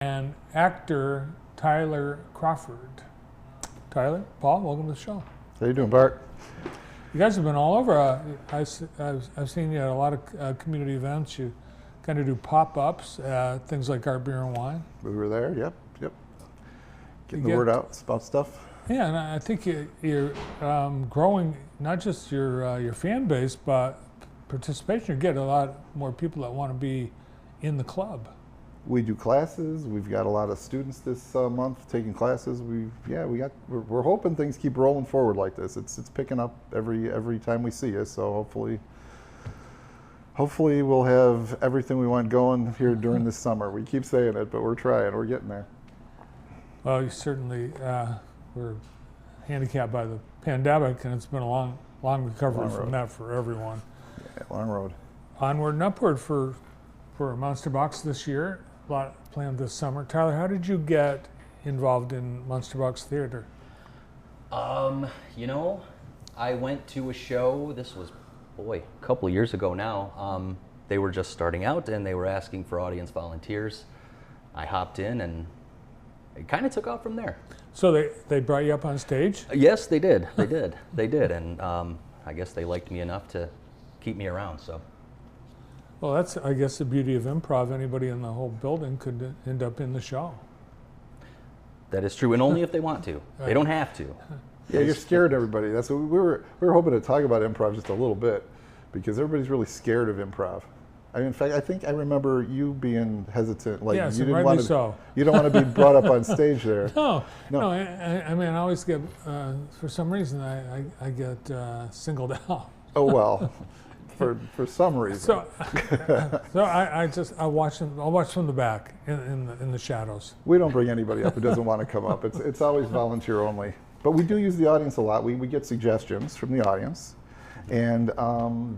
and actor Tyler Crawford. Tyler, Paul, welcome to the show. How you doing, Bart? You guys have been all over. I've seen you at a lot of community events. You kind of do pop-ups, things like Art, Beer, and Wine. We were there, yep. Getting the word out about stuff. Yeah, and I think you're growing not just your fan base, but participation. You get a lot more people that want to be in the club. We do classes. We've got a lot of students this month taking classes. We're hoping things keep rolling forward like this. It's picking up every time we see you. So hopefully we'll have everything we want going here during this summer. We keep saying it, but we're trying. We're getting there. Well, you certainly were handicapped by the pandemic, and it's been a long recovery from that for everyone. Yeah, long road. Onward and upward for Monster Box this year. A lot planned this summer. Tyler, how did you get involved in Monster Box Theater? I went to a show. This was, a couple of years ago now. They were just starting out, and they were asking for audience volunteers. I hopped in, and it kind of took off from there. So they brought you up on stage? Yes, they did. They did, and I guess they liked me enough to keep me around. So. Well, that's, I guess, the beauty of improv. Anybody in the whole building could end up in the show. That is true, and only if they want to. Right. They don't have to. Yeah, you're scared, everybody. That's what we were hoping to talk about improv just a little bit, because everybody's really scared of improv. In fact, I think I remember you being hesitant, like yes, you didn't rightly want to. So. You don't want to be brought up on stage there. No. I mean, I always get, for some reason, I get singled out. Oh well. For some reason. So I'll watch them. I'll watch from the back in the shadows. We don't bring anybody up who doesn't want to come up. It's always volunteer only. But we do use the audience a lot. We get suggestions from the audience, and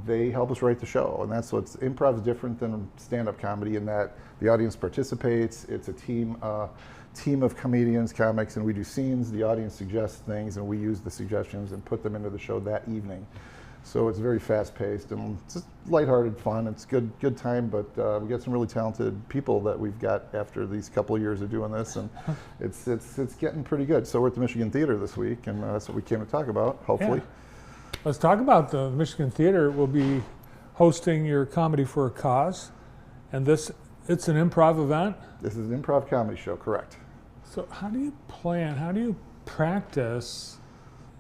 they help us write the show. And that's what's improv is different than stand-up comedy in that the audience participates. It's a team of comedians, comics, and we do scenes. The audience suggests things, and we use the suggestions and put them into the show that evening. So it's very fast-paced and it's just lighthearted fun. It's good time, but we got some really talented people that we've got after these couple of years of doing this, and it's getting pretty good. So we're at the Michigan Theater this week, and that's what we came to talk about, hopefully. Yeah. Let's talk about the Michigan Theater. Will be hosting your Comedy for a Cause, and it's an improv event? This is an improv comedy show, correct. So how do you practice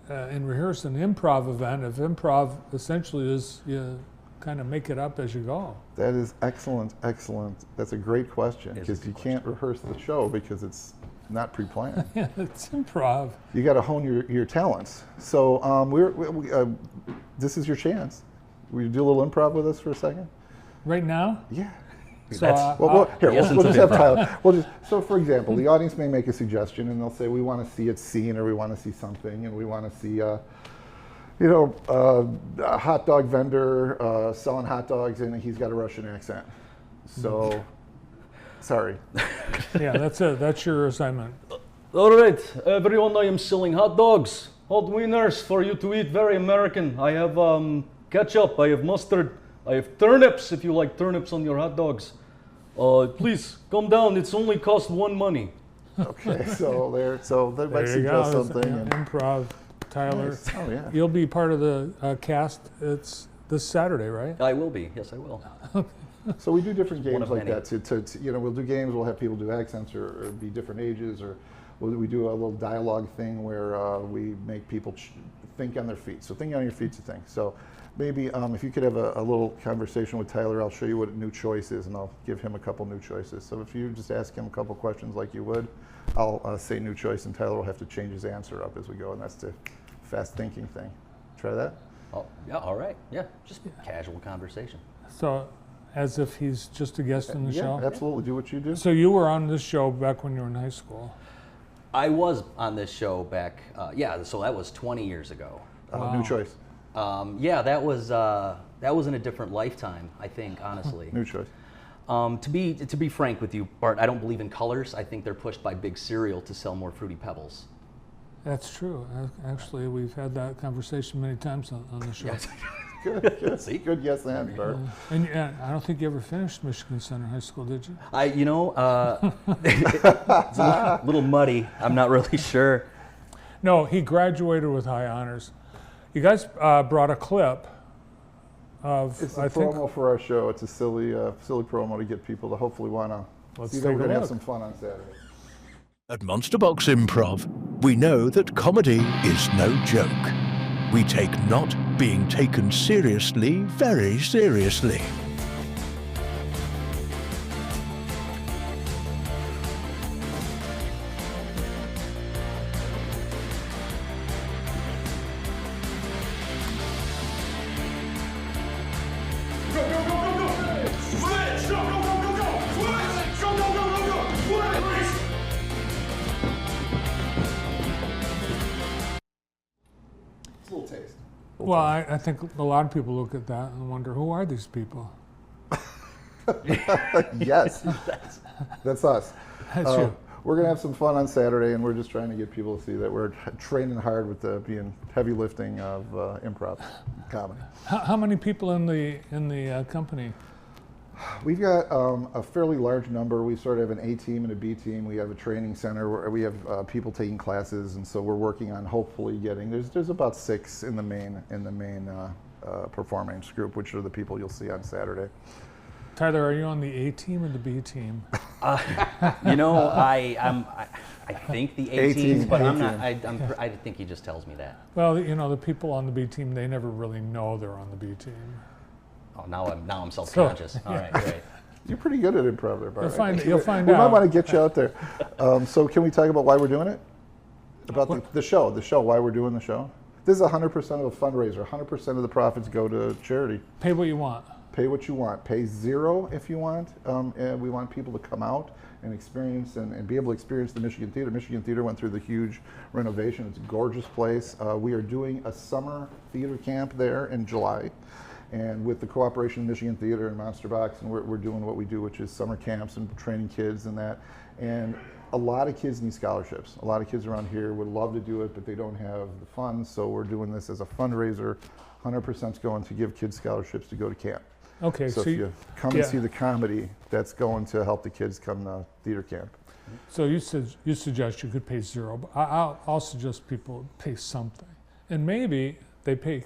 and rehearse an improv event if improv essentially is you kind of make it up as you go? That is excellent. That's a great question, because you can't rehearse the show because it's not pre-planned. Yeah, it's improv. You got to hone your talents. So this is your chance. Will you do a little improv with us for a second? Right now? Yeah. So, we'll just have improv. Tyler. So, for example, the audience may make a suggestion, and they'll say, "We want to see it seen, or we want to see something, and we want to see, a hot dog vendor selling hot dogs, and he's got a Russian accent." So, sorry. Yeah, that's it. That's your assignment. All right, everyone, I am selling hot dogs, hot wieners for you to eat, very American. I have ketchup, I have mustard, I have turnips if you like turnips on your hot dogs. Please come down, it's only cost one money. Okay, so they might There you suggest go. something. Yeah, improv, Tyler. Nice. Oh yeah. You'll be part of the cast. It's this Saturday, right? I will be. Yes, I will. So we do different One games of like many. that. We'll do games. We'll have people do accents or be different ages, or we do a little dialogue thing where we make people think on their feet. So think on your feet's a thing. So maybe if you could have a little conversation with Tyler, I'll show you what a new choice is, and I'll give him a couple new choices. So if you just ask him a couple questions like you would, I'll say new choice, and Tyler will have to change his answer up as we go, and that's the fast thinking thing. Try that. Oh, yeah. All right. Yeah. Just casual conversation. So, as if he's just a guest in the Yeah, show. absolutely. Do what you do. So you were on this show back when you were in high school. I was on this show back. So that was 20 years ago. Wow. New choice. That was in a different lifetime, I think, honestly. New choice. To be frank with you, Bart, I don't believe in colors. I think they're pushed by Big Cereal to sell more Fruity Pebbles. That's true. Actually, we've had that conversation many times on the show. Yes. Good. See? Good yes and, Bart. And I don't think you ever finished Michigan Center High School, did you? It's a little muddy. I'm not really sure. No, he graduated with high honors. You guys brought a clip of, It's a I think, promo for our show. It's a silly promo to get people to hopefully want to Let's see that take we're a going to have look. some fun on Saturday. At Monster Box Improv, we know that comedy is no joke. We take not being taken seriously very seriously. It's a little taste. well, I think a lot of people look at that and wonder, who are these people? Yes, that's us. That's you. We're going to have some fun on Saturday, and we're just trying to get people to see that we're training hard with the being heavy lifting of improv comedy. How many people in the company? We've got a fairly large number. We sort of have an A team and a B team. We have a training center where we have people taking classes, and so we're working on hopefully getting. There's about 6 in the main performance group, which are the people you'll see on Saturday. Tyler, are you on the A team or the B team? I think the 18s, A-team, but I'm A-team. not. I think he just tells me that. Well, the people on the B team, they never really know they're on the B team. Oh, now I'm self-conscious. All right, great. You're pretty good at improv there, Bart. You'll find We might out. want to get you out there. So can we talk about why we're doing it? About the show, why we're doing the show? This is 100% of a fundraiser. 100% of the profits go to charity. Pay what you want. Pay what you want. Pay 0 if you want. And we want people to come out and experience and be able to experience the Michigan Theater. Michigan Theater went through the huge renovation. It's a gorgeous place. We are doing a summer theater camp there in July. And with the cooperation of Michigan Theater and Monster Box, and we're doing what we do, which is summer camps and training kids and that. And a lot of kids need scholarships. A lot of kids around here would love to do it, but they don't have the funds. So we're doing this as a fundraiser. 100% is going to give kids scholarships to go to camp. Okay, So if you come and see the comedy, that's going to help the kids come to theater camp. So you suggest you could pay 0, but I'll suggest people pay something, and maybe they pay.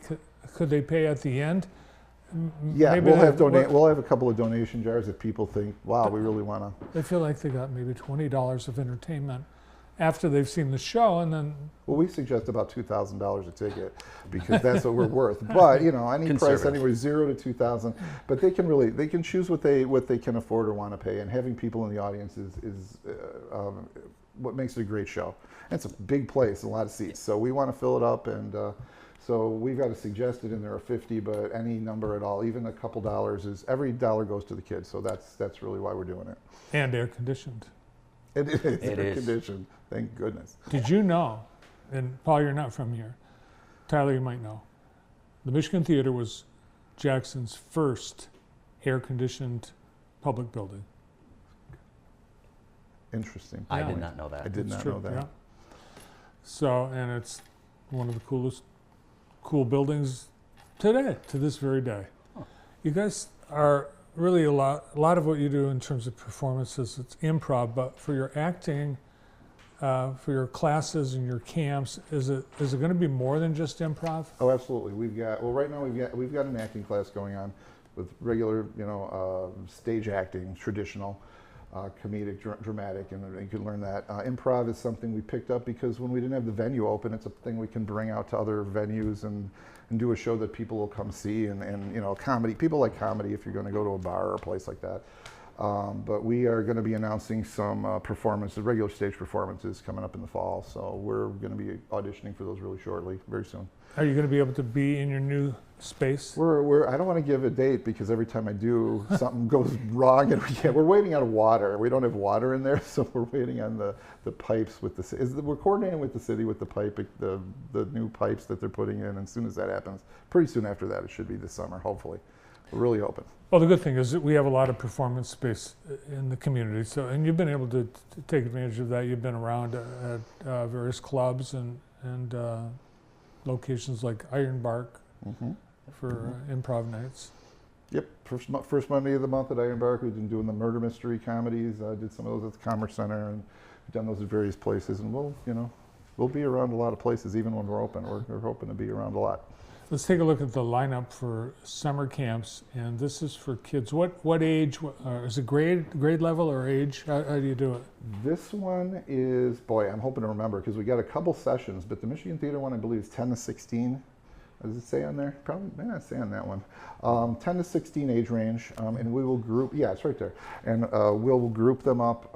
Could they pay at the end? Yeah, Maybe we'll they- have we'll have a couple of donation jars if people think, wow, we really want to. They feel like they got maybe $20 of entertainment after they've seen the show, and then Well, we suggest about $2,000 a ticket because that's what we're worth. But any price Conservative. anywhere 0 to 2,000. But they can choose what they can afford or want to pay. And having people in the audience is what makes it a great show. And it's a big place, a lot of seats. So we want to fill it up, and so we've got a suggested in there of 50, but any number at all, even a couple dollars every dollar goes to the kids. So that's really why we're doing it. and air conditioned. It is It air is. conditioned. Thank goodness. Did you know? And Paul, you're not from here. Tyler, you might know. The Michigan Theater was Jackson's first air-conditioned public building. Interesting. I Yeah. did not know that. I did It's not true, know that. yeah. So, and it's one of the cool buildings today, to this very day. You guys are really a lot of what you do in terms of performances, it's improv, but for your acting, for your classes and your camps, is it going to be more than just improv? Oh, absolutely. Right now we've got an acting class going on with regular, stage acting, traditional, comedic, dramatic, and you can learn that. Improv is something we picked up because when we didn't have the venue open, it's a thing we can bring out to other venues and do a show that people will come see. And comedy, people like comedy if you're going to go to a bar or a place like that. But we are going to be announcing some regular stage performances coming up in the fall. So we're going to be auditioning for those really shortly, very soon. Are you going to be able to be in your new space? I don't want to give a date because every time I do, something goes wrong, and we're waiting on water. We don't have water in there, so we're waiting on the pipes with we're coordinating with the city with the pipe, the new pipes that they're putting in. And as soon as that happens, pretty soon after that, it should be this summer, hopefully. We're really hoping. Well, the good thing is that we have a lot of performance space in the community. So, and you've been able to take advantage of that. You've been around at various clubs and locations like Iron Bark, for improv nights. Yep, first Monday of the month at Iron Bark, we've been doing the murder mystery comedies. I did some of those at the Commerce Center, and we've done those at various places. And we'll be around a lot of places, even when we're open. We're hoping to be around a lot. Let's take a look at the lineup for summer camps, and this is for kids. What age? Is it grade level or age? How do you do it? This one is, boy, I'm hoping to remember because we got a couple sessions, but the Michigan Theater one I believe is 10 to 16. Does it say on there? Probably may not say on that one. 10 to 16 age range, and we will group. Yeah, it's right there. And we'll group them up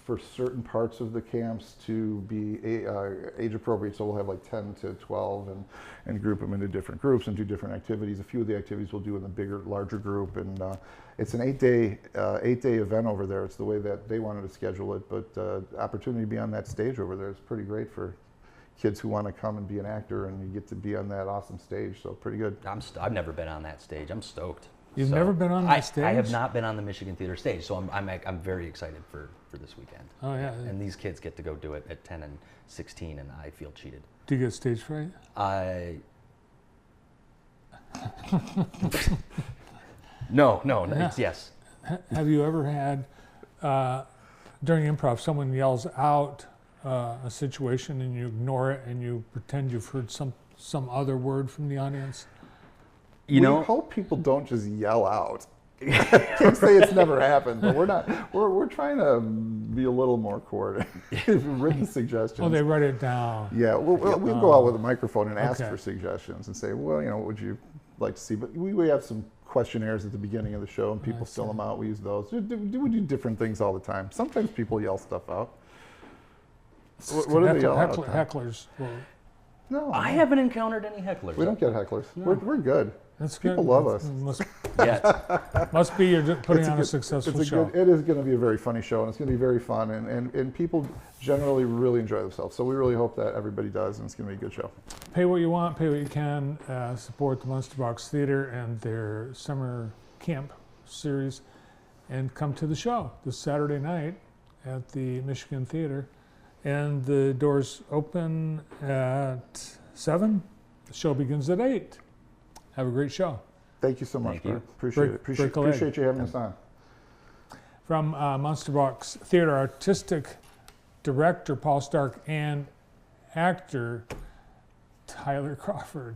for certain parts of the camps to be age appropriate. So we'll have like 10 to 12, and group them into different groups and do different activities. A few of the activities we'll do in the larger group, and it's an 8-day event over there. It's the way that they wanted to schedule it, but opportunity to be on that stage over there is pretty great for kids who want to come and be an actor, and you get to be on that awesome stage, so pretty good. I've never been on that stage. I'm stoked. You've never been on that stage? I have not been on the Michigan Theater stage, so I'm very excited for this weekend. Oh yeah. And these kids get to go do it at 10 and 16, and I feel cheated. Do you get stage fright? No, Yeah. it's yes. Have you ever had during improv someone yells out a situation and you ignore it and you pretend you've heard some other word from the audience? We hope people don't just yell out. Can't say it's never happened, but we're trying to be a little more coordinated. Written suggestions. Oh, they write it down. Yeah, we'll go out with a microphone and ask Okay. for suggestions and say, well, what would you like to see? But we have some questionnaires at the beginning of the show, and people fill them out. We use those. We do different things all the time. Sometimes people yell stuff out. What do they yell out? Hecklers. Well, No, I haven't encountered any hecklers. we don't get hecklers. We're good. that's good. People love us. Must Be you're putting It's on a good- successful it's show. it is going to be a very funny show, and it's going to be very fun, and people generally really enjoy themselves. So we really hope that everybody does, and it's going to be a good show. Pay what you want, pay what you can. Support the Monster Box Theater and their summer camp series, and come to the show this Saturday night at the Michigan Theater. And the doors open at 7. The show begins at 8. Have a great show. Thank you so much, Thank you. Bert. Appreciate it. Break a leg. Appreciate you having us on. From Monster Box Theater Artistic Director Paul Stark and actor Tyler Crawford.